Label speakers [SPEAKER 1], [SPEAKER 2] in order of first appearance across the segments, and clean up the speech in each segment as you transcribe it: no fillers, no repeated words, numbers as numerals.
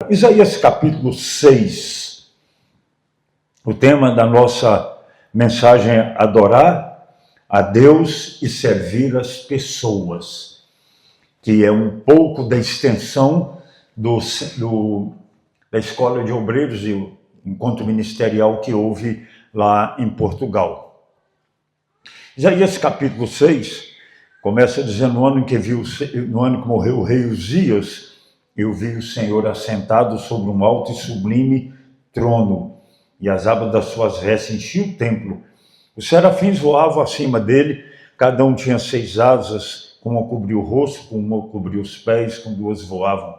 [SPEAKER 1] Isaías capítulo 6. O tema da nossa mensagem é adorar a Deus e servir as pessoas, que é um pouco da extensão da Escola de Obreiros e o encontro ministerial que houve lá em Portugal. Isaías capítulo 6 começa dizendo: no ano que morreu o rei Uzias, eu vi o Senhor assentado sobre um alto e sublime trono, e as abas das suas vestes enchiam o templo. Os serafins voavam acima dele, cada um tinha 6 asas, com uma cobria o rosto, com uma cobria os pés, com 2 voavam,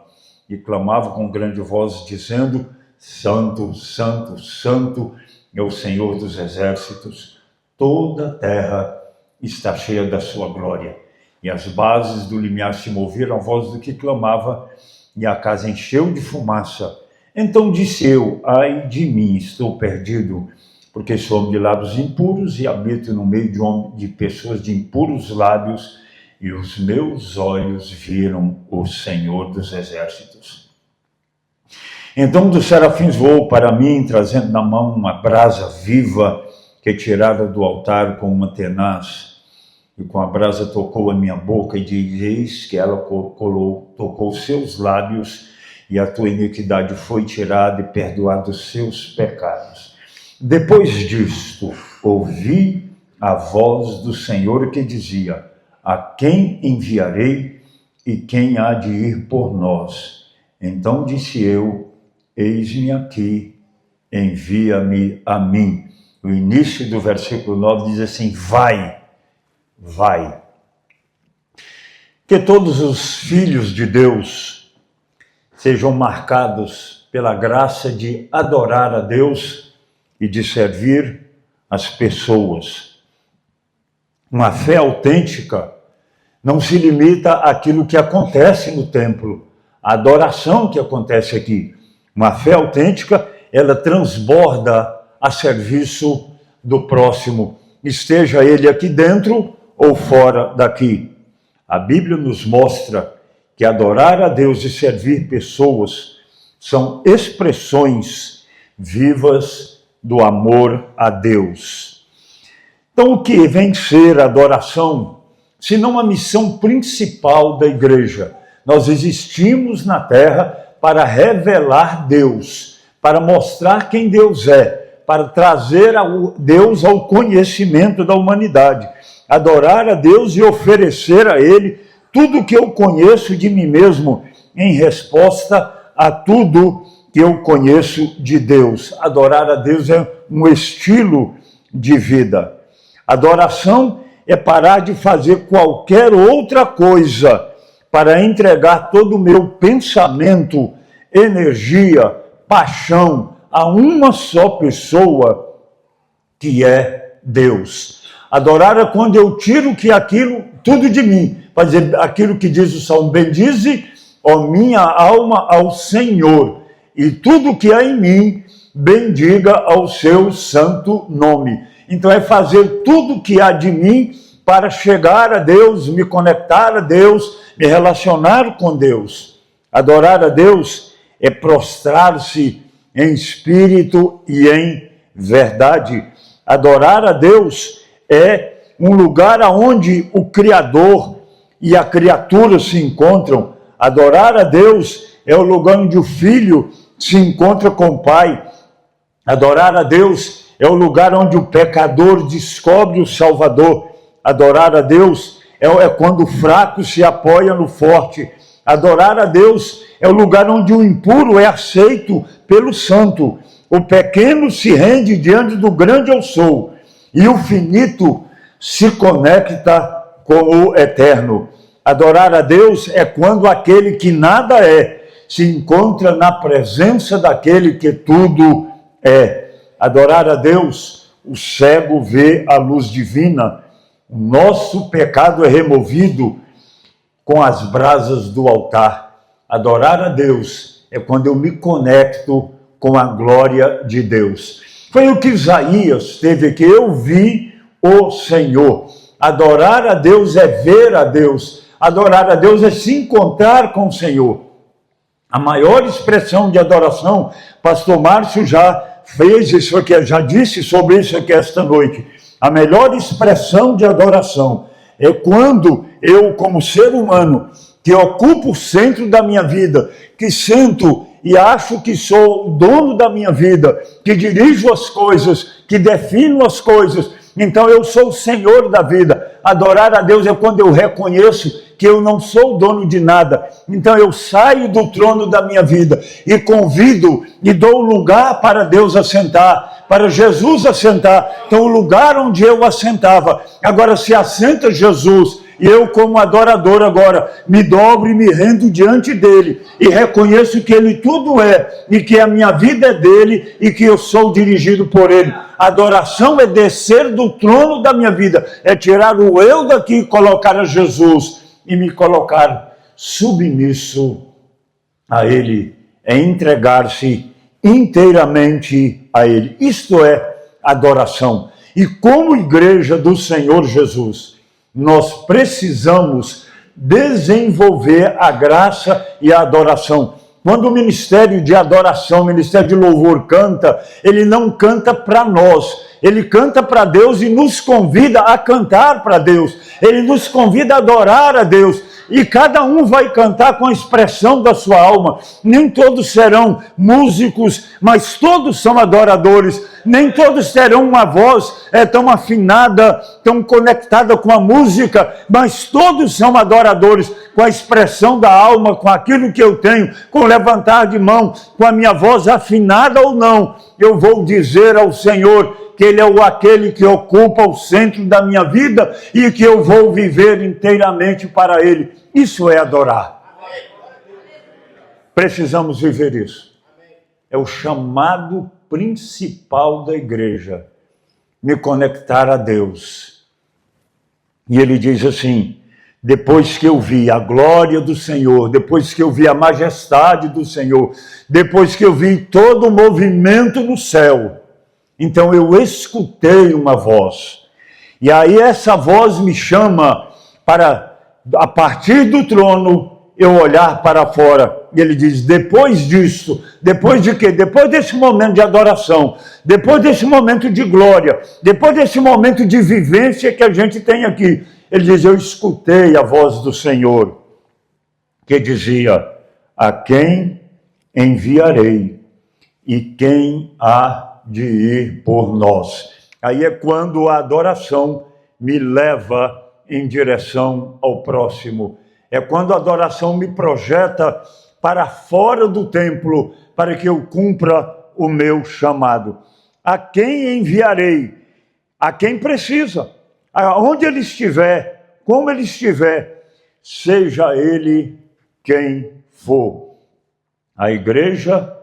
[SPEAKER 1] e clamavam com grande voz, dizendo: Santo, Santo, Santo é o Senhor dos exércitos, toda a terra está cheia da sua glória. E as bases do limiar se moveram à voz do que clamava, e a casa encheu de fumaça. Então disse eu: ai de mim, estou perdido, porque sou homem de lábios impuros e habito no meio de pessoas de impuros lábios, e os meus olhos viram o Senhor dos exércitos. Então um dos serafins voou para mim, trazendo na mão uma brasa viva que tirara do altar com uma tenaz. E com a brasa tocou a minha boca, e dizeis que ela tocou seus lábios, e a tua iniquidade foi tirada e perdoados seus pecados. Depois disto, ouvi a voz do Senhor que dizia: a quem enviarei e quem há de ir por nós? Então disse eu: eis-me aqui, envia-me a mim. O início do versículo 9 diz assim: vai. Que todos os filhos de Deus sejam marcados pela graça de adorar a Deus e de servir as pessoas. Uma fé autêntica não se limita àquilo que acontece no templo, à adoração que acontece aqui. Uma fé autêntica, ela transborda a serviço do próximo, esteja ele aqui dentro ou fora daqui. A Bíblia nos mostra que adorar a Deus e servir pessoas são expressões vivas do amor a Deus. Então, o que vem ser a adoração, se não a missão principal da igreja? Nós existimos na terra para revelar Deus, para mostrar quem Deus é, para trazer Deus ao conhecimento da humanidade. Adorar a Deus e oferecer a Ele tudo que eu conheço de mim mesmo, em resposta a tudo que eu conheço de Deus. Adorar a Deus é um estilo de vida. Adoração é parar de fazer qualquer outra coisa para entregar todo o meu pensamento, energia, paixão a uma só pessoa, que é Deus. Adorar é quando eu tiro tudo de mim, para dizer aquilo que diz o Salmo: bendize, ó minha alma, ao Senhor, e tudo que há em mim, bendiga ao seu santo nome. Então é fazer tudo que há de mim para chegar a Deus, me conectar a Deus, me relacionar com Deus. Adorar a Deus é prostrar-se em espírito e em verdade. Adorar a Deus é um lugar onde o Criador e a criatura se encontram. Adorar a Deus é o lugar onde o Filho se encontra com o Pai. Adorar a Deus é o lugar onde o pecador descobre o Salvador. Adorar a Deus é quando o fraco se apoia no forte. Adorar a Deus é o lugar onde o impuro é aceito pelo santo. O pequeno se rende diante do grande eu sou, e o finito se conecta com o eterno. Adorar a Deus é quando aquele que nada é se encontra na presença daquele que tudo é. Adorar a Deus, o cego vê a luz divina. O nosso pecado é removido com as brasas do altar. Adorar a Deus é quando eu me conecto com a glória de Deus. Foi o que Isaías teve aqui: eu vi o Senhor. Adorar a Deus é ver a Deus. Adorar a Deus é se encontrar com o Senhor. A maior expressão de adoração, pastor Márcio já fez isso aqui, já disse sobre isso aqui esta noite. A melhor expressão de adoração é quando eu, como ser humano, que ocupo o centro da minha vida, que sento e acho que sou o dono da minha vida, que dirijo as coisas, que defino as coisas, então eu sou o Senhor da vida. Adorar a Deus é quando eu reconheço que eu não sou dono de nada. Então eu saio do trono da minha vida e convido e dou lugar para Deus assentar, para Jesus assentar. Então o lugar onde eu assentava, agora se assenta Jesus. E eu, como adorador agora, me dobro e me rendo diante dele. E reconheço que ele tudo é, e que a minha vida é dele, e que eu sou dirigido por ele. Adoração é descer do trono da minha vida, é tirar o eu daqui e colocar a Jesus, e me colocar submisso a ele, é entregar-se inteiramente a ele. Isto é adoração. E como igreja do Senhor Jesus, nós precisamos desenvolver a graça e a adoração. Quando o ministério de adoração, o ministério de louvor canta, ele não canta para nós, ele canta para Deus e nos convida a cantar para Deus, ele nos convida a adorar a Deus. E cada um vai cantar com a expressão da sua alma. Nem todos serão músicos, mas todos são adoradores. Nem todos terão uma voz tão afinada, tão conectada com a música, mas todos são adoradores, com a expressão da alma, com aquilo que eu tenho, com o levantar de mão, com a minha voz afinada ou não. Eu vou dizer ao Senhor que Ele é aquele que ocupa o centro da minha vida e que eu vou viver inteiramente para Ele. Isso é adorar. Precisamos viver isso. É o chamado principal da igreja, me conectar a Deus. E ele diz assim, depois que eu vi a glória do Senhor, depois que eu vi a majestade do Senhor, depois que eu vi todo o movimento no céu, então eu escutei uma voz. E aí essa voz me chama para, a partir do trono, eu olhar para fora. E ele diz, depois disso, depois de quê? Depois desse momento de adoração, depois desse momento de glória, depois desse momento de vivência que a gente tem aqui, ele diz, eu escutei a voz do Senhor, que dizia, a quem enviarei e quem há de ir por nós? Aí é quando a adoração me leva em direção ao próximo. É quando a adoração me projeta para fora do templo, para que eu cumpra o meu chamado. A quem enviarei? A quem precisa. Aonde ele estiver, como ele estiver, seja ele quem for. A igreja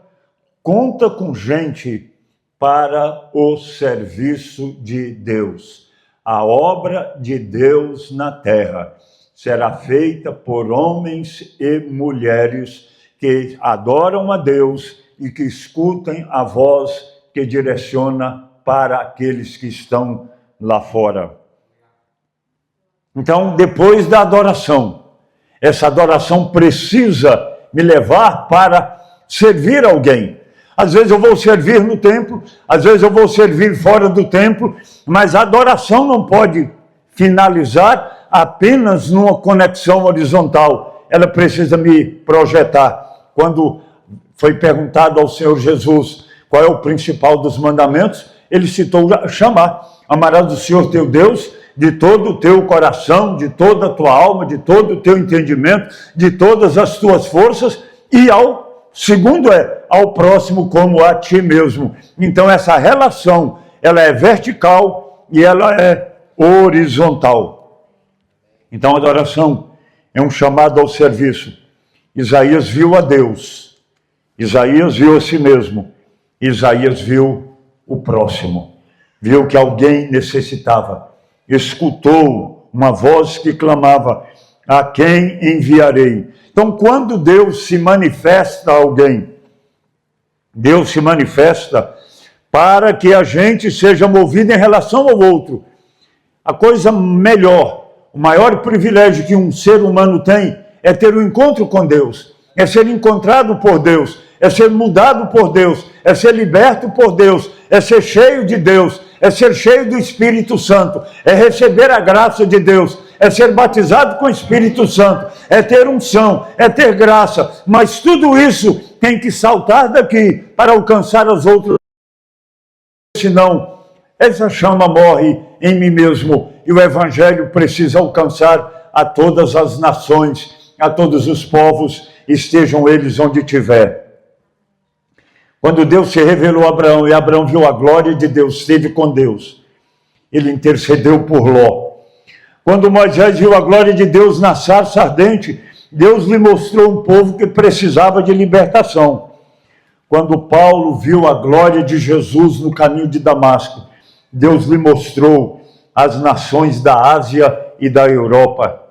[SPEAKER 1] conta com gente para o serviço de Deus. A obra de Deus na terra será feita por homens e mulheres que adoram a Deus e que escutem a voz que direciona para aqueles que estão lá fora. Então, depois da adoração, essa adoração precisa me levar para servir alguém. Às vezes eu vou servir no templo, às vezes eu vou servir fora do templo, mas a adoração não pode finalizar apenas numa conexão horizontal. Ela precisa me projetar. Quando foi perguntado ao Senhor Jesus qual é o principal dos mandamentos, ele citou chamar. Amarás o Senhor teu Deus de todo o teu coração, de toda a tua alma, de todo o teu entendimento, de todas as tuas forças, e segundo ao próximo como a ti mesmo. Então essa relação, ela é vertical e ela é horizontal. Então a adoração é um chamado ao serviço. Isaías viu a Deus, Isaías viu a si mesmo, Isaías viu o próximo, viu que alguém necessitava, escutou uma voz que clamava, a quem enviarei? Então quando Deus se manifesta a alguém, Deus se manifesta para que a gente seja movido em relação ao outro. A coisa melhor, o maior privilégio que um ser humano tem é ter um encontro com Deus. é ser encontrado por Deus, é ser mudado por Deus, é ser liberto por Deus, é ser cheio de Deus, é ser cheio do Espírito Santo, é receber a graça de Deus, é ser batizado com o Espírito Santo, é ter unção, é ter graça, mas tudo isso tem que saltar daqui para alcançar as outras, senão essa chama morre em mim mesmo e o Evangelho precisa alcançar a todas as nações, a todos os povos, estejam eles onde estiver. Quando Deus se revelou a Abraão e Abraão viu a glória de Deus, esteve com Deus, ele intercedeu por Ló. Quando Moisés viu a glória de Deus na sarça ardente, Deus lhe mostrou um povo que precisava de libertação. Quando Paulo viu a glória de Jesus no caminho de Damasco, Deus lhe mostrou as nações da Ásia e da Europa.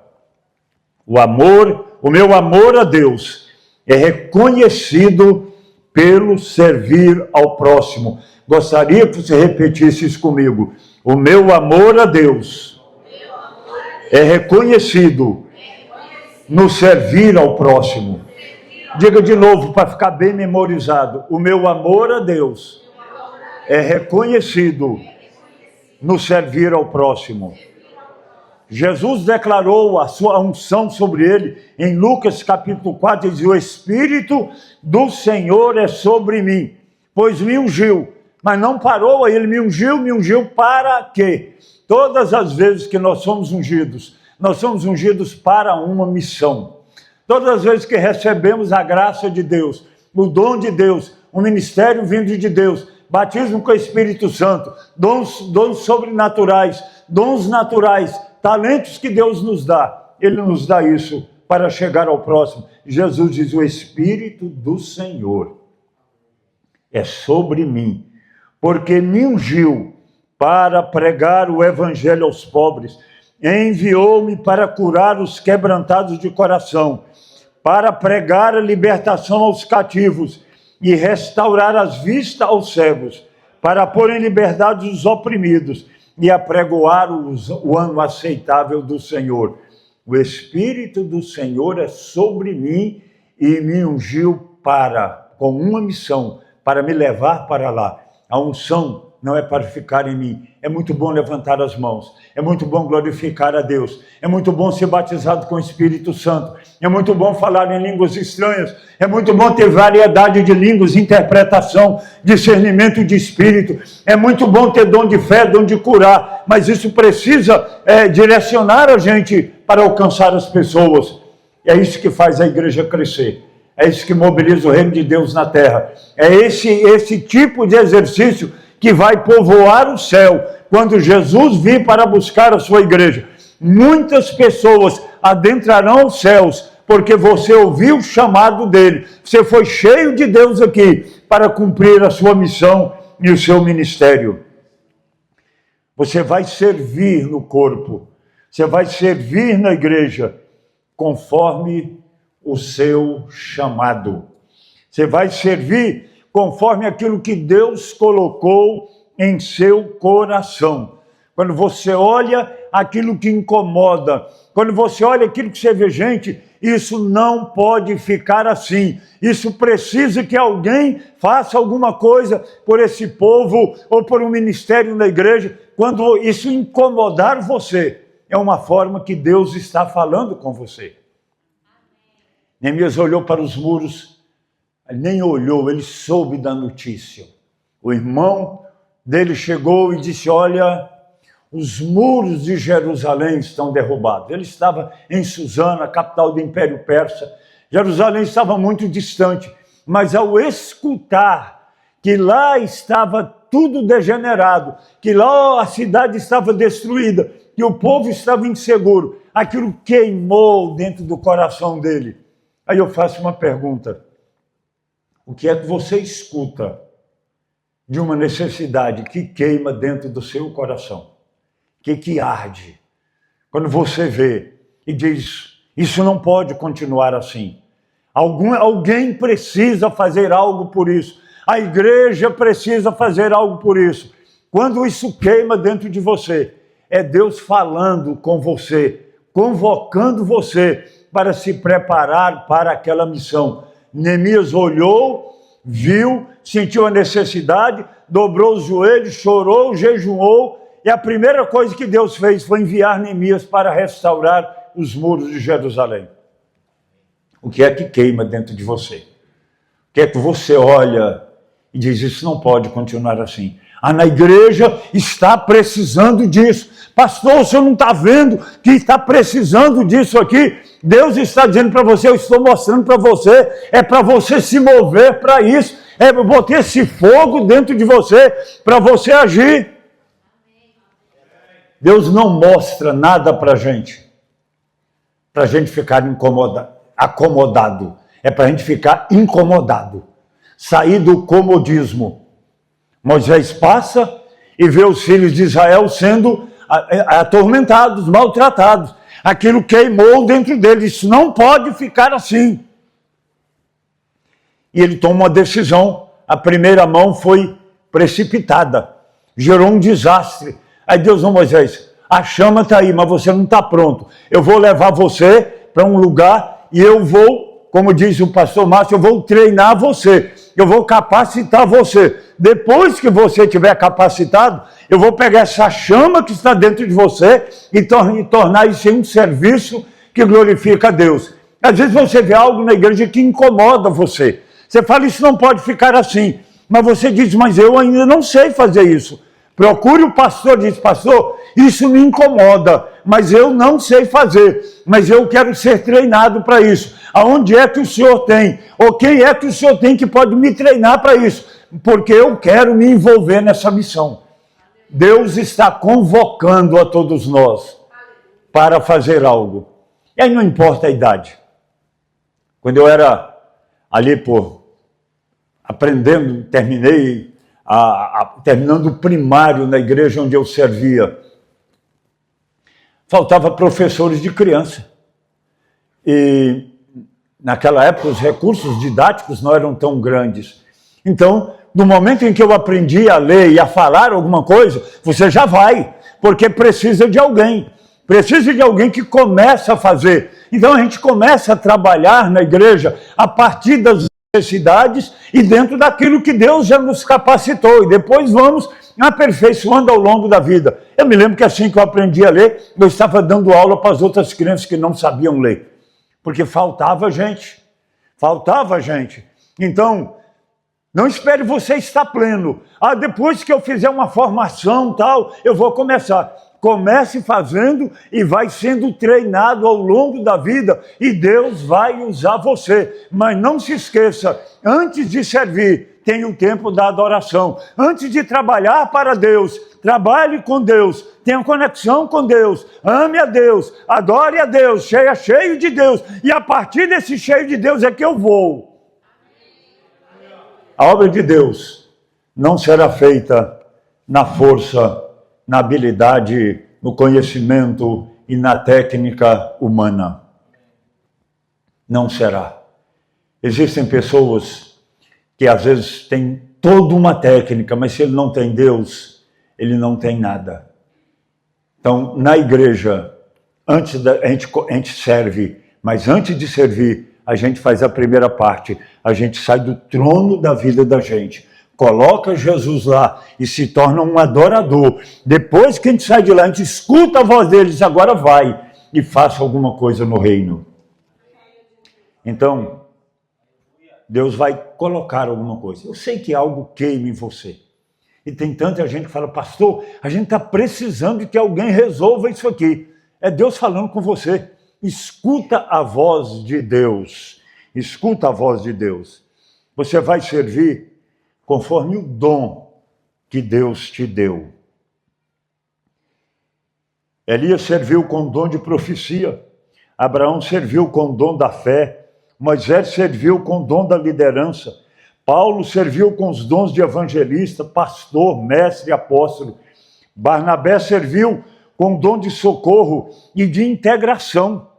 [SPEAKER 1] O meu amor a Deus é reconhecido pelo servir ao próximo. Gostaria que você repetisse isso comigo. O meu amor a Deus é reconhecido no servir ao próximo. Diga de novo para ficar bem memorizado. O meu amor a Deus é reconhecido no servir ao próximo. Jesus declarou a sua unção sobre ele em Lucas capítulo 4, ele diz: o Espírito do Senhor é sobre mim, pois me ungiu. Mas não parou aí, ele me ungiu para quê? Todas as vezes que nós somos ungidos para uma missão. Todas as vezes que recebemos a graça de Deus, o dom de Deus, o ministério vindo de Deus, batismo com o Espírito Santo, dons sobrenaturais, dons naturais, talentos que Deus nos dá, Ele nos dá isso para chegar ao próximo. Jesus diz: o Espírito do Senhor é sobre mim, porque me ungiu para pregar o Evangelho aos pobres, enviou-me para curar os quebrantados de coração, para pregar a libertação aos cativos e restaurar as vistas aos cegos, para pôr em liberdade os oprimidos e apregoar o ano aceitável do Senhor. O Espírito do Senhor é sobre mim e me ungiu com uma missão, para me levar para lá. A unção não é para ficar em mim. É muito bom levantar as mãos, é muito bom glorificar a Deus, é muito bom ser batizado com o Espírito Santo, é muito bom falar em línguas estranhas, é muito bom ter variedade de línguas, interpretação, discernimento de espírito, é muito bom ter dom de fé, dom de curar, mas isso precisa direcionar a gente para alcançar as pessoas. É isso que faz a igreja crescer. É isso que mobiliza o reino de Deus na terra. É esse tipo de exercício que vai povoar o céu quando Jesus vir para buscar a sua igreja. Muitas pessoas adentrarão os céus porque você ouviu o chamado dele. Você foi cheio de Deus aqui para cumprir a sua missão e o seu ministério. Você vai servir no corpo, você vai servir na igreja conforme o seu chamado. Você vai servir conforme aquilo que Deus colocou em seu coração. Quando você olha aquilo que incomoda, quando você olha aquilo que você vê, gente, isso não pode ficar assim. Isso precisa que alguém faça alguma coisa por esse povo ou por um ministério na igreja. Quando isso incomodar você, é uma forma que Deus está falando com você. Neemias olhou para os muros. Ele nem olhou, ele soube da notícia. O irmão dele chegou e disse: olha, os muros de Jerusalém estão derrubados. Ele estava em Susana, capital do Império Persa. Jerusalém estava muito distante, mas ao escutar que lá estava tudo degenerado, que lá a cidade estava destruída, que o povo estava inseguro, aquilo queimou dentro do coração dele. Aí eu faço uma pergunta: o que é que você escuta de uma necessidade que queima dentro do seu coração? Que arde? Quando você vê e diz: isso não pode continuar assim. Alguém precisa fazer algo por isso. A igreja precisa fazer algo por isso. Quando isso queima dentro de você, é Deus falando com você, convocando você para se preparar para aquela missão. Neemias olhou, viu, sentiu a necessidade, dobrou os joelhos, chorou, jejuou, e a primeira coisa que Deus fez foi enviar Neemias para restaurar os muros de Jerusalém. O que é que queima dentro de você? O que é que você olha e diz, isso não pode continuar assim? Na igreja está precisando disso. Pastor, o senhor não está vendo que está precisando disso aqui? Deus está dizendo para você, eu estou mostrando para você, é para você se mover para isso. Eu botei esse fogo dentro de você, para você agir. Deus não mostra nada para a gente ficar acomodado. É para a gente ficar incomodado. Sair do comodismo. Moisés passa e vê os filhos de Israel sendo atormentados, maltratados. Aquilo queimou dentro dele. Isso não pode ficar assim. E ele toma uma decisão. A primeira mão foi precipitada. Gerou um desastre. Aí Deus, não, Moisés, a chama está aí, mas você não está pronto. Eu vou levar você para um lugar e eu vou, como diz o pastor Márcio, eu vou treinar você. Eu vou capacitar você. Depois que você estiver capacitado, eu vou pegar essa chama que está dentro de você e tornar isso em um serviço que glorifica a Deus. Às vezes você vê algo na igreja que incomoda você. Você fala, isso não pode ficar assim. Mas você diz, mas eu ainda não sei fazer isso. Procure o pastor e diz, pastor, isso me incomoda, mas eu não sei fazer, mas eu quero ser treinado para isso. Aonde é que o senhor tem? Ou quem é que o senhor tem que pode me treinar para isso? Porque eu quero me envolver nessa missão. Deus está convocando a todos nós para fazer algo. E aí não importa a idade. Quando eu era ali aprendendo, terminando o primário na igreja onde eu servia, faltava professores de criança. E naquela época os recursos didáticos não eram tão grandes. Então, no momento em que eu aprendi a ler e a falar alguma coisa, você já vai, porque precisa de alguém. Precisa de alguém que comece a fazer. Então a gente começa a trabalhar na igreja a partir das necessidades e dentro daquilo que Deus já nos capacitou. E depois vamos aperfeiçoando ao longo da vida. Eu me lembro que assim que eu aprendi a ler, eu estava dando aula para as outras crianças que não sabiam ler. Porque faltava gente. Faltava gente. Então, não espere você estar pleno. Depois que eu fizer uma formação tal, eu vou começar. Comece fazendo e vai sendo treinado ao longo da vida e Deus vai usar você. Mas não se esqueça, antes de servir, tem o tempo da adoração. Antes de trabalhar para Deus, trabalhe com Deus, tenha conexão com Deus, ame a Deus, adore a Deus, seja cheio de Deus. E a partir desse cheio de Deus é que eu vou. A obra de Deus não será feita na força, na habilidade, no conhecimento e na técnica humana. Não será. Existem pessoas que às vezes têm toda uma técnica, mas se ele não tem Deus, ele não tem nada. Então, na igreja, a gente serve, mas antes de servir, a gente faz a primeira parte. A gente sai do trono da vida da gente, coloca Jesus lá e se torna um adorador. Depois que a gente sai de lá, a gente escuta a voz deles, agora vai e faça alguma coisa no reino. Então, Deus vai colocar alguma coisa. Eu sei que algo queima em você. E tem tanta gente que fala, pastor, a gente está precisando de que alguém resolva isso aqui. É Deus falando com você. Escuta a voz de Deus. Escuta a voz de Deus. Você vai servir conforme o dom que Deus te deu. Elias serviu com o dom de profecia. Abraão serviu com o dom da fé. Moisés serviu com o dom da liderança. Paulo serviu com os dons de evangelista, pastor, mestre e apóstolo. Barnabé serviu com o dom de socorro e de integração.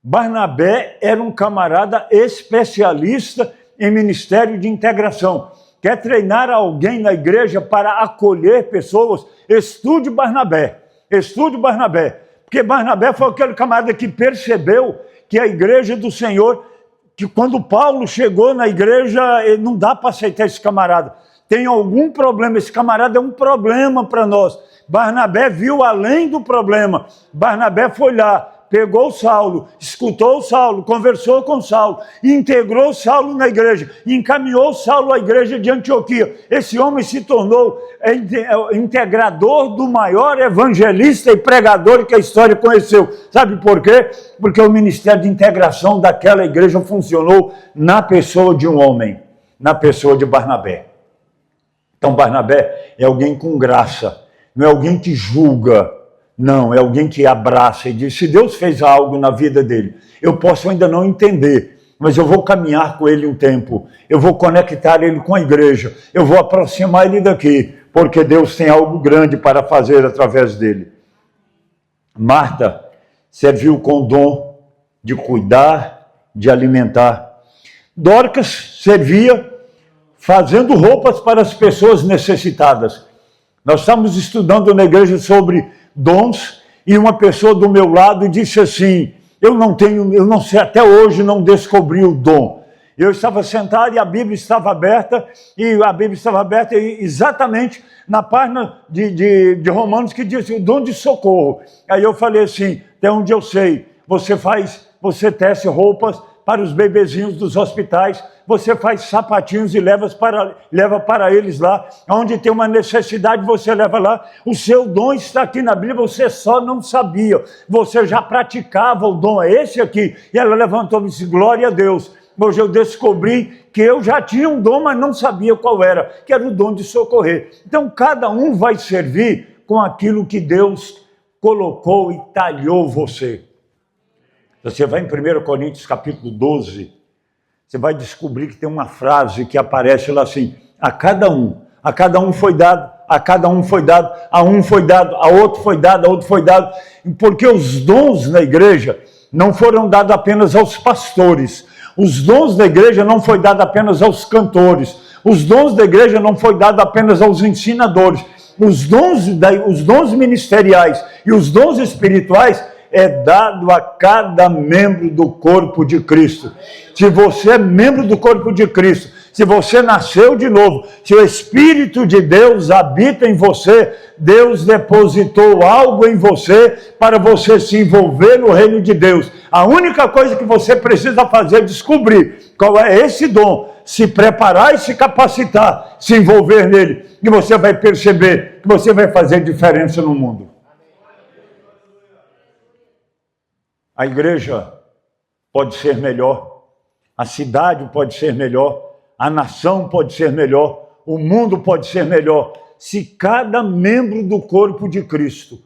[SPEAKER 1] Barnabé era um camarada especialista em ministério de integração. Quer treinar alguém na igreja para acolher pessoas? Estude Barnabé. Estude Barnabé. Porque Barnabé foi aquele camarada que percebeu que a igreja do Senhor, que quando Paulo chegou na igreja, não dá para aceitar esse camarada. Tem algum problema, esse camarada é um problema para nós. Barnabé viu além do problema. Barnabé foi lá, pegou Saulo, escutou Saulo, conversou com Saulo, integrou Saulo na igreja, encaminhou Saulo à igreja de Antioquia. Esse homem se tornou integrador do maior evangelista e pregador que a história conheceu. Sabe por quê? Porque o ministério de integração daquela igreja funcionou na pessoa de um homem, na pessoa de Barnabé. Então Barnabé é alguém com graça, não é alguém que julga, não, é alguém que abraça e diz, se Deus fez algo na vida dele, eu posso ainda não entender, mas eu vou caminhar com ele um tempo, eu vou conectar ele com a igreja, eu vou aproximar ele daqui, porque Deus tem algo grande para fazer através dele. Marta serviu com o dom de cuidar, de alimentar. Dorcas servia fazendo roupas para as pessoas necessitadas. Nós estamos estudando na igreja sobre dons, e uma pessoa do meu lado disse assim, eu não sei, até hoje não descobri o dom. Eu estava sentado e a Bíblia estava aberta, exatamente na página de Romanos que diz o dom de socorro. Aí eu falei assim, até onde eu sei, você tece roupas para os bebezinhos dos hospitais, você faz sapatinhos e leva para eles lá, onde tem uma necessidade você leva lá, o seu dom está aqui na Bíblia, você só não sabia, você já praticava o dom, é esse aqui. E ela levantou e disse, glória a Deus, hoje eu descobri que eu já tinha um dom, mas não sabia qual era, que era o dom de socorrer. Então cada um vai servir com aquilo que Deus colocou e talhou você. Você vai em 1 Coríntios capítulo 12, você vai descobrir que tem uma frase que aparece lá assim, a cada um foi dado, a cada um foi dado, a um foi dado, a outro foi dado, a outro foi dado, porque os dons na igreja não foram dados apenas aos pastores, os dons da igreja não foi dado apenas aos cantores, os dons da igreja não foi dado apenas aos ensinadores, os dons ministeriais e os dons espirituais é dado a cada membro do corpo de Cristo. Se você é membro do corpo de Cristo, se você nasceu de novo, se o Espírito de Deus habita em você, Deus depositou algo em você para você se envolver no reino de Deus. A única coisa que você precisa fazer é descobrir qual é esse dom, se preparar e se capacitar, se envolver nele, e você vai perceber que você vai fazer diferença no mundo. A igreja pode ser melhor, a cidade pode ser melhor, a nação pode ser melhor, o mundo pode ser melhor, se cada membro do corpo de Cristo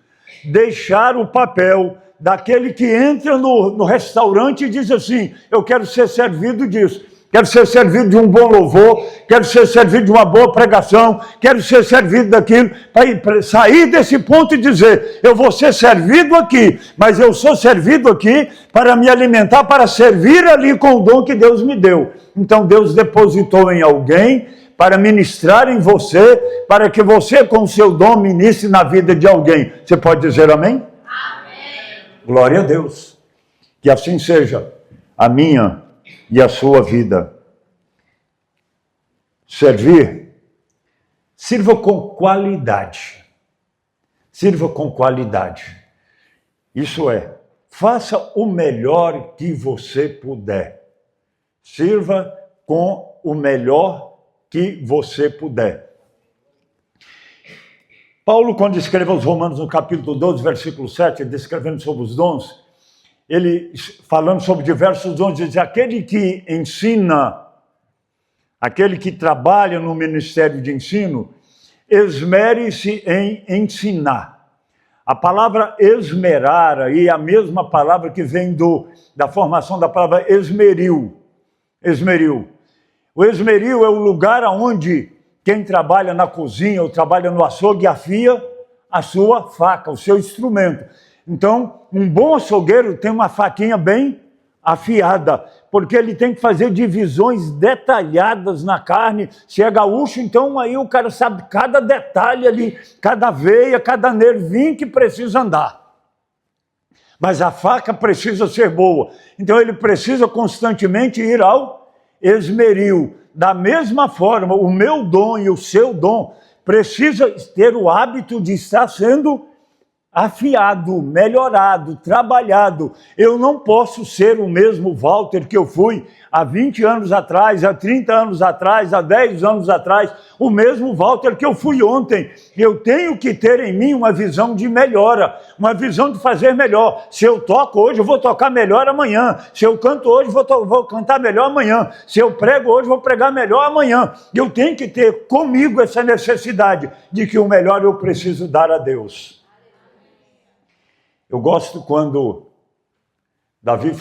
[SPEAKER 1] deixar o papel daquele que entra no restaurante e diz assim, eu quero ser servido disso, quero ser servido de um bom louvor, quero ser servido de uma boa pregação, quero ser servido daquilo, para sair desse ponto e dizer, eu vou ser servido aqui, mas eu sou servido aqui para me alimentar, para servir ali com o dom que Deus me deu. Então Deus depositou em alguém para ministrar em você, para que você com o seu dom ministre na vida de alguém. Você pode dizer amém? Amém. Glória a Deus. Que assim seja a minha e a sua vida. Servir, sirva com qualidade. Sirva com qualidade. Isso é, faça o melhor que você puder. Sirva com o melhor que você puder. Paulo, quando escreveu aos Romanos no capítulo 12, versículo 7, descrevendo sobre os dons, ele, falando sobre diversos dons, diz, aquele que ensina, aquele que trabalha no ministério de ensino, esmere-se em ensinar. A palavra esmerar aí é a mesma palavra que vem da formação da palavra esmeril. Esmeril. O esmeril é o lugar onde quem trabalha na cozinha ou trabalha no açougue afia a sua faca, o seu instrumento. Então, um bom açougueiro tem uma faquinha bem afiada, porque ele tem que fazer divisões detalhadas na carne. Se é gaúcho, então aí o cara sabe cada detalhe ali, cada veia, cada nervinho que precisa andar. mas a faca precisa ser boa. Então ele precisa constantemente ir ao esmeril. Da mesma forma, o meu dom e o seu dom precisa ter o hábito de estar sendo afiado, melhorado, trabalhado. Eu não posso ser o mesmo Walter que eu fui há 20 anos atrás, há 30 anos atrás, há 10 anos atrás, o mesmo Walter que eu fui ontem. Eu tenho que ter em mim uma visão de melhora, uma visão de fazer melhor. Se eu toco hoje, eu vou tocar melhor amanhã. Se eu canto hoje, vou cantar melhor amanhã. Se eu prego hoje, vou pregar melhor amanhã. Eu tenho que ter comigo essa necessidade de que o melhor eu preciso dar a Deus. Eu gosto quando Davi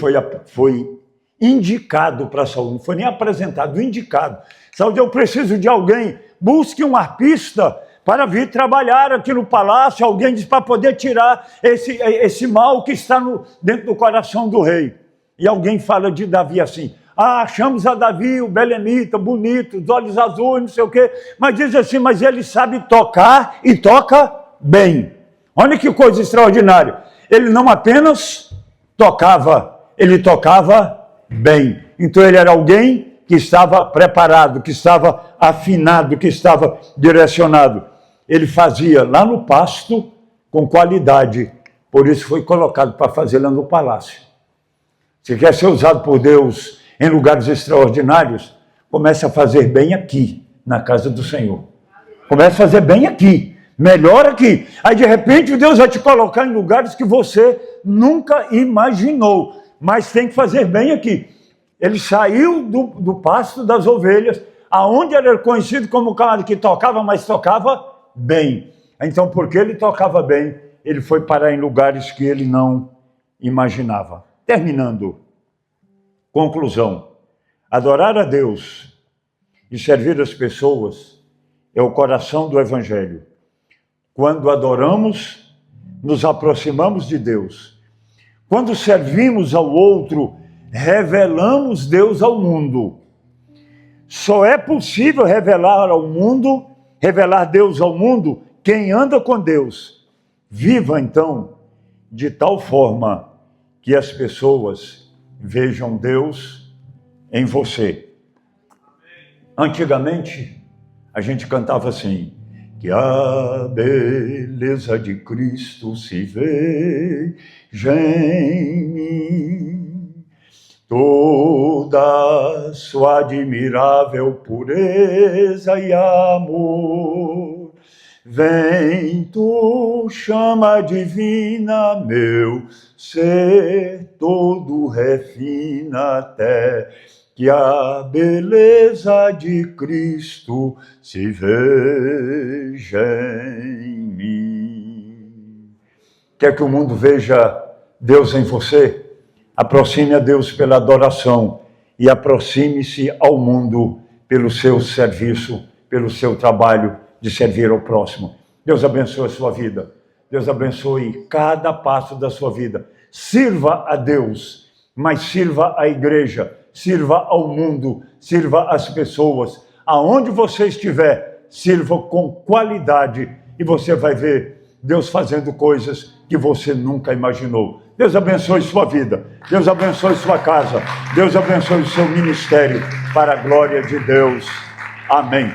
[SPEAKER 1] foi indicado para Saul, não foi nem apresentado, indicado. Saul, eu preciso de alguém, busque um arpista para vir trabalhar aqui no palácio, alguém diz para poder tirar esse mal que está dentro do coração do rei. E alguém fala de Davi assim, achamos a Davi, o belemita, bonito, os olhos azuis, não sei o quê, mas diz assim, mas ele sabe tocar e toca bem. Olha que coisa extraordinária. Ele não apenas tocava, ele tocava bem. Então ele era alguém que estava preparado, que estava afinado, que estava direcionado. Ele fazia lá no pasto com qualidade, por isso foi colocado para fazer lá no palácio. Se quer ser usado por Deus em lugares extraordinários, comece a fazer bem aqui, na casa do Senhor. Comece a fazer bem aqui. Melhor aqui. Aí, de repente, Deus vai te colocar em lugares que você nunca imaginou. Mas tem que fazer bem aqui. Ele saiu do pasto das ovelhas, aonde era conhecido como o cara que tocava, mas tocava bem. Então, porque ele tocava bem, ele foi parar em lugares que ele não imaginava. Terminando. Conclusão. Adorar a Deus e servir as pessoas é o coração do Evangelho. Quando adoramos, nos aproximamos de Deus. Quando servimos ao outro, revelamos Deus ao mundo. Só é possível revelar Deus ao mundo, quem anda com Deus. Viva, então, de tal forma que as pessoas vejam Deus em você. Antigamente, a gente cantava assim, que a beleza de Cristo se veja em mim, toda sua admirável pureza e amor. Vem tu, chama divina, meu ser todo refina até que a beleza de Cristo se veja em mim. Quer que o mundo veja Deus em você? Aproxime a Deus pela adoração e aproxime-se ao mundo pelo seu serviço, pelo seu trabalho de servir ao próximo. Deus abençoe a sua vida. Deus abençoe cada passo da sua vida. Sirva a Deus, mas sirva a igreja. Sirva ao mundo, sirva às pessoas. Aonde você estiver, sirva com qualidade e você vai ver Deus fazendo coisas que você nunca imaginou. Deus abençoe sua vida, Deus abençoe sua casa, Deus abençoe o seu ministério para a glória de Deus. Amém.